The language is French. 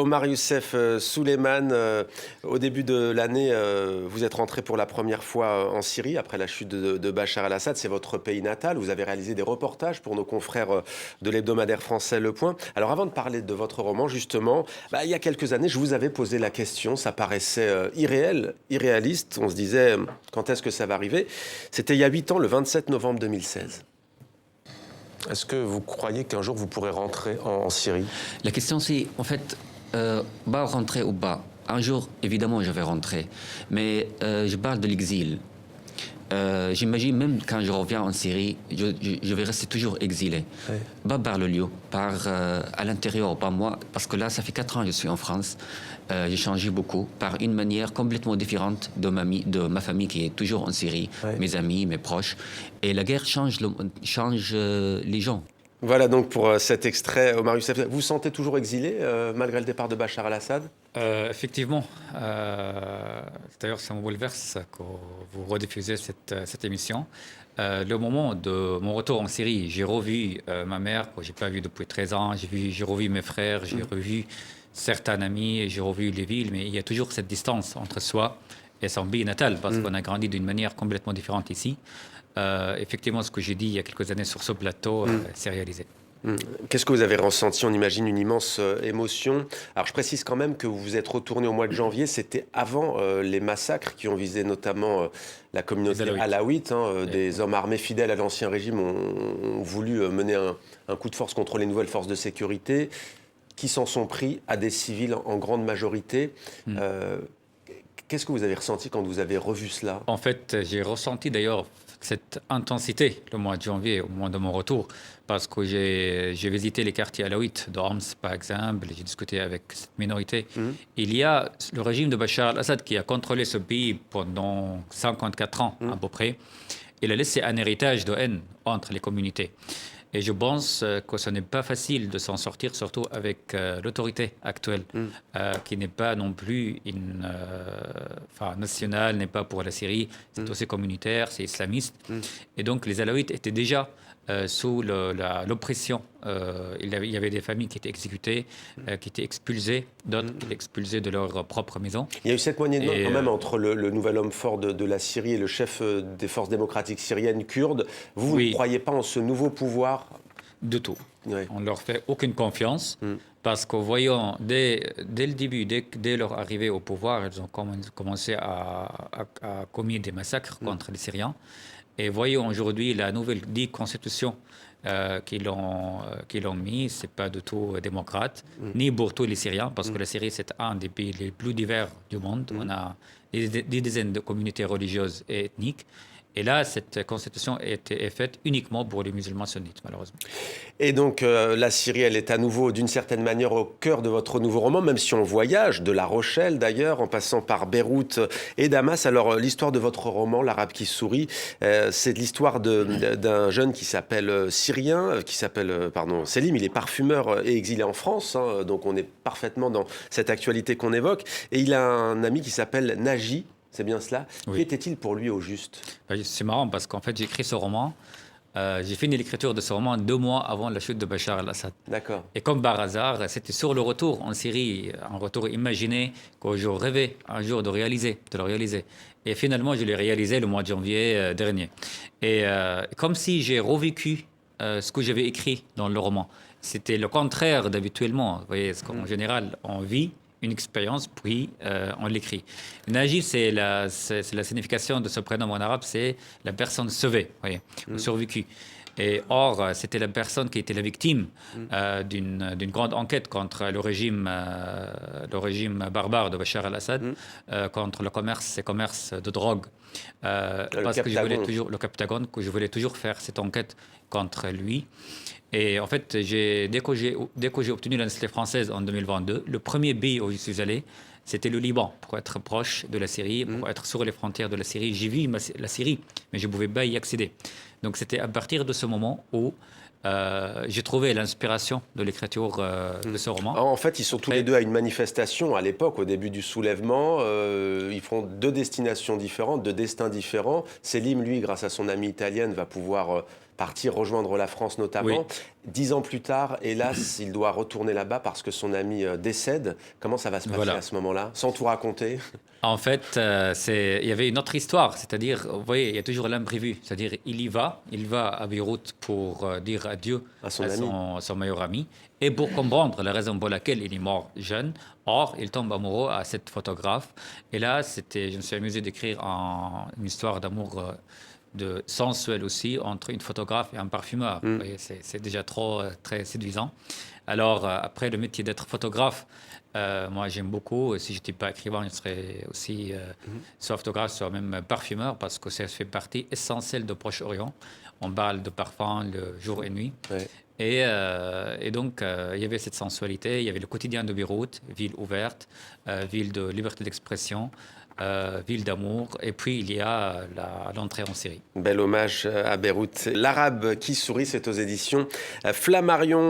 Omar Youssef Souleymane, au début de l'année, vous êtes rentré pour la première fois en Syrie après la chute de Bachar el-Assad. C'est votre pays natal. Vous avez réalisé des reportages pour nos confrères de l'hebdomadaire français Le Point. Alors avant de parler de votre roman, justement, il y a quelques années, je vous avais posé la question. Ça paraissait irréel, irréaliste. On se disait, quand est-ce que ça va arriver? C'était il y a 8 ans, le 27 novembre 2016. Est-ce que vous croyez qu'un jour vous pourrez rentrer en Syrie? La question c'est, en fait, rentrer ou pas. Un jour, évidemment, je vais rentrer. Mais je parle de l'exil. J'imagine même quand je reviens en Syrie, je vais rester toujours exilé. Oui. Pas par le lieu, à l'intérieur, pas moi. Parce que là, ça fait 4 ans que je suis en France. J'ai changé beaucoup, par une manière complètement différente de ma famille qui est toujours en Syrie, oui. Mes amis, mes proches. Et la guerre change les gens. Voilà donc pour cet extrait, Omar Youssef. Vous vous sentez toujours exilé malgré le départ de Bachar el-Assad? Effectivement. D'ailleurs, ça me bouleverse que vous rediffusez cette émission. Le moment de mon retour en Syrie, j'ai revu ma mère que je n'ai pas vue depuis 13 ans. J'ai revu mes frères, j'ai revu certains amis, j'ai revu les villes. Mais il y a toujours cette distance entre soi et son pays natal parce qu'on a grandi d'une manière complètement différente ici. Effectivement, ce que j'ai dit il y a quelques années sur ce plateau s'est réalisé. Qu'est-ce que vous avez ressenti? On imagine une immense émotion. Alors je précise quand même que vous vous êtes retourné au mois de janvier, c'était avant les massacres qui ont visé notamment la communauté alaouite. Des hommes armés fidèles à l'ancien régime ont voulu mener un coup de force contre les nouvelles forces de sécurité qui s'en sont pris à des civils en grande majorité. Qu'est-ce que vous avez ressenti quand vous avez revu cela? En fait, j'ai ressenti d'ailleurs cette intensité le mois de janvier, au moment de mon retour, parce que j'ai visité les quartiers alaouites de Homs, par exemple, j'ai discuté avec cette minorité. Il y a le régime de Bachar el-Assad qui a contrôlé ce pays pendant 54 ans à peu près. Il a laissé un héritage de haine entre les communautés. Et je pense que ce n'est pas facile de s'en sortir, surtout avec l'autorité actuelle, qui n'est pas non plus nationale, n'est pas pour la Syrie, c'est aussi communautaire, c'est islamiste. Et donc les Alaouites étaient déjà sous l'oppression. Il y avait des familles qui étaient exécutées, qui étaient expulsées, d'autres qui étaient expulsées de leur propre maison. Il y a eu cette poignée de main quand même entre le nouvel homme fort de la Syrie et le chef des forces démocratiques syriennes kurdes. Vous ne croyez pas en ce nouveau pouvoir? Du tout. Oui. On ne leur fait aucune confiance parce que voyons, dès le début, dès leur arrivée au pouvoir, ils ont commencé à commettre des massacres contre les Syriens. Et voyons aujourd'hui la nouvelle dite constitution qu'ils ont mis, c'est pas du tout démocrate, ni pour tous les Syriens, parce que la Syrie c'est un des pays les plus divers du monde. On a des dizaines de communautés religieuses et ethniques. Et là, cette constitution est faite uniquement pour les musulmans sunnites, malheureusement. Et donc, la Syrie, elle est à nouveau, d'une certaine manière, au cœur de votre nouveau roman, même si on voyage, de La Rochelle d'ailleurs, en passant par Beyrouth et Damas. Alors, l'histoire de votre roman, L'Arabe qui sourit, c'est l'histoire d'un jeune qui s'appelle Selim. Il est parfumeur et exilé en France, donc on est parfaitement dans cette actualité qu'on évoque. Et il a un ami qui s'appelle Naji. C'est bien cela. Oui. Qui était-il pour lui au juste? C'est marrant parce qu'en fait, j'ai écrit ce roman. J'ai fini l'écriture de ce roman 2 mois avant la chute de Bachar el-Assad. D'accord. Et comme par hasard, c'était sur le retour en Syrie, un retour imaginé que je rêvais un jour de le réaliser. Et finalement, je l'ai réalisé le mois de janvier dernier. Et comme si j'ai revécu ce que j'avais écrit dans le roman. C'était le contraire d'habituellement. Vous voyez, parce qu'en général, on vit une expérience, puis on l'écrit. Naji, c'est la signification de ce prénom en arabe, c'est la personne sauvée, voyez, ou survécue. Et or, c'était la personne qui était la victime d'une grande enquête contre le régime barbare de Bachar el-Assad, contre le commerce de drogue. Parce que je voulais toujours, le Captagon, que je voulais toujours faire cette enquête contre lui. Et en fait, dès que j'ai obtenu la nationalité française en 2022, le premier pays où je suis allé, c'était le Liban, pour être proche de la Syrie, pour être sur les frontières de la Syrie. J'ai vu la Syrie, mais je ne pouvais pas y accéder. Donc c'était à partir de ce moment où j'ai trouvé l'inspiration de l'écriture de ce roman. En fait, ils sont tous les deux à une manifestation à l'époque, au début du soulèvement. Ils font 2 destinations différentes, 2 destins différents. Selim, lui, grâce à son amie italienne, va pouvoir partir rejoindre la France notamment. 10 ans plus tard, hélas, il doit retourner là-bas parce que son ami décède. Comment ça va se passer à ce moment-là, sans tout raconter? En fait, il y avait une autre histoire, c'est-à-dire, vous voyez, il y a toujours l'imprévu. C'est-à-dire, il va à Beyrouth pour dire adieu À son meilleur ami et pour comprendre la raison pour laquelle il est mort jeune. Or, il tombe amoureux à cette photographe. Et là, je me suis amusé d'écrire une histoire d'amour sensuel aussi entre une photographe et un parfumeur. Vous voyez, c'est déjà très séduisant. Alors, après le métier d'être photographe, moi, j'aime beaucoup. Si je n'étais pas écrivain, je serais aussi soit photographe, soit même parfumeur, parce que ça fait partie essentielle de Proche-Orient. On parle de parfum le jour et nuit. Ouais. Et donc, il y avait cette sensualité. Il y avait le quotidien de Beyrouth, ville ouverte, ville de liberté d'expression, ville d'amour. Et puis, il y a l'entrée en Syrie. Bel hommage à Beyrouth. L'Arabe qui sourit, c'est aux éditions Flammarion.